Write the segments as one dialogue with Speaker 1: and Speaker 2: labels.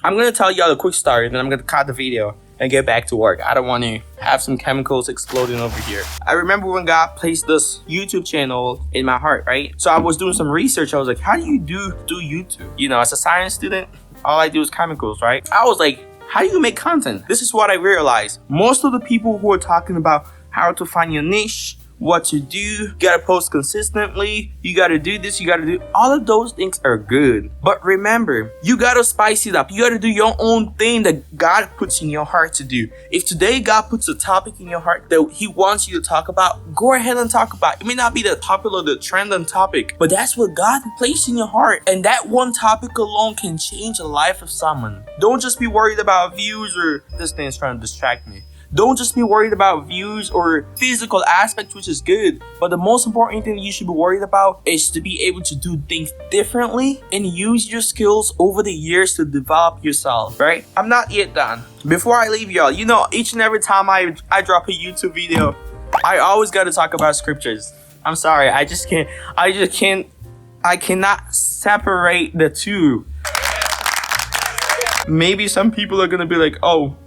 Speaker 1: I'm gonna tell y'all a quick story, then I'm gonna cut the video and get back to work. I don't want to have some chemicals exploding over here. I remember when God placed this YouTube channel in my heart, right? So I was doing some research. I was like, how do you do YouTube? You know, as a science student, all I do is chemicals, right? I was like, how do you make content? This is what I realized. Most of the people who are talking about how to find your niche, what to do, you gotta post consistently, you gotta do this, you gotta do, all of those things are good. But remember, you gotta spice it up. You gotta do your own thing that God puts in your heart to do. If today God puts a topic in your heart that He wants you to talk about, go ahead and talk about it. It may not be the popular, the trending topic, but that's what God placed in your heart. And that one topic alone can change the life of someone. Don't just be worried about views or this thing is trying to distract me. Don't just be worried about views or physical aspects, which is good. But the most important thing you should be worried about is to be able to do things differently and use your skills over the years to develop yourself, right? I'm not yet done. Before I leave y'all, you know, each and every time I drop a YouTube video, I always got to talk about scriptures. I'm sorry, I cannot separate the two. Maybe some people are gonna be like, oh,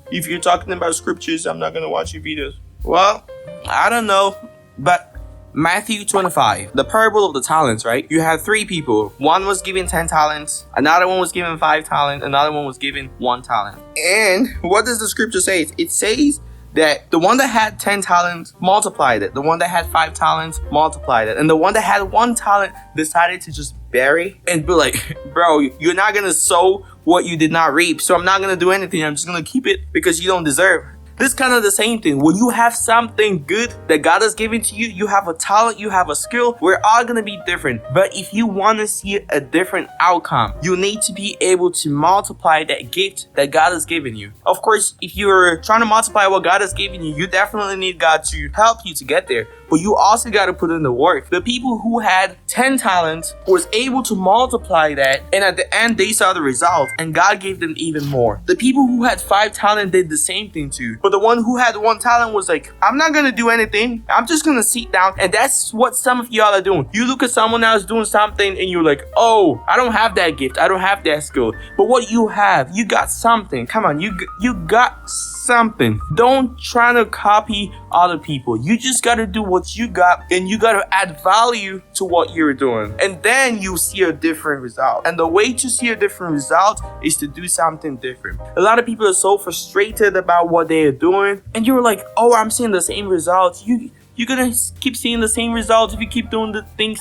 Speaker 1: if you're talking about scriptures, I'm not gonna watch your videos. Well, I don't know, but Matthew 25, the parable of the talents, right? You have 3 people. One was given 10 talents, another one was given 5 talents, another one was given 1 talent. And what does the scripture say? It says that the one that had 10 talents multiplied it. The one that had 5 talents multiplied it. And the one that had 1 talent decided to just bury and be like, bro, you're not gonna sow what you did not reap, so I'm not gonna do anything. I'm just gonna keep it because you don't deserve. This is kind of the same thing. When you have something good that God has given to you, you have a talent, you have a skill, we're all gonna be different. But if you want to see a different outcome, you need to be able to multiply that gift that God has given you. Of course, if you're trying to multiply what God has given you, you definitely need God to help you to get there. But you also got to put in the work. The people who had 10 talents was able to multiply that, and at the end they saw the result, and God gave them even more. The people who had 5 talents did the same thing too. But the one who had 1 talent was like, I'm not gonna do anything. I'm just gonna sit down. And that's what some of y'all are doing. You look at someone else doing something and you're like, oh, I don't have that gift. I don't have that skill. But what you have, you got something. Come on, you got something. Don't try to copy other people. You just gotta do what you got, and you gotta add value to what you're doing, and then you see a different result. And the way to see a different result is to do something different. A lot of people are so frustrated about what they are doing, and you're like, oh, I'm seeing the same results. You're gonna keep seeing the same results if you keep doing the things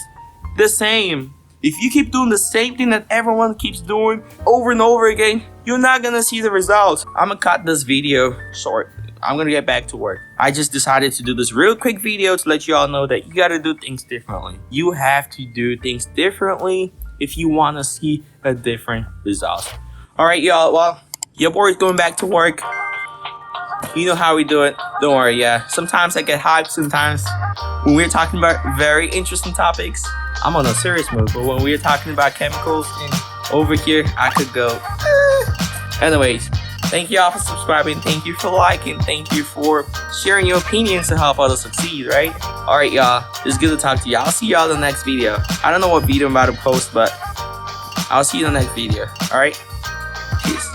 Speaker 1: the same. If you keep doing the same thing that everyone keeps doing over and over again, you're not gonna see the results. I'm gonna cut this video short. I'm gonna get back to work. I just decided to do this real quick video to let you all know that you gotta do things differently. You have to do things differently if you wanna see a different result. Alright, y'all, well, your boy is going back to work. You know how we do it. Don't worry, yeah. Sometimes I get hyped, sometimes when we're talking about very interesting topics, I'm on a serious mode. But when we're talking about chemicals and over here, I could go. Anyways, thank you all for subscribing. Thank you for liking. Thank you for sharing your opinions to help others succeed, right? Alright, y'all. It's good to talk to you. I'll see y'all in the next video. I don't know what video I'm about to post, but I'll see you in the next video. Alright? Peace.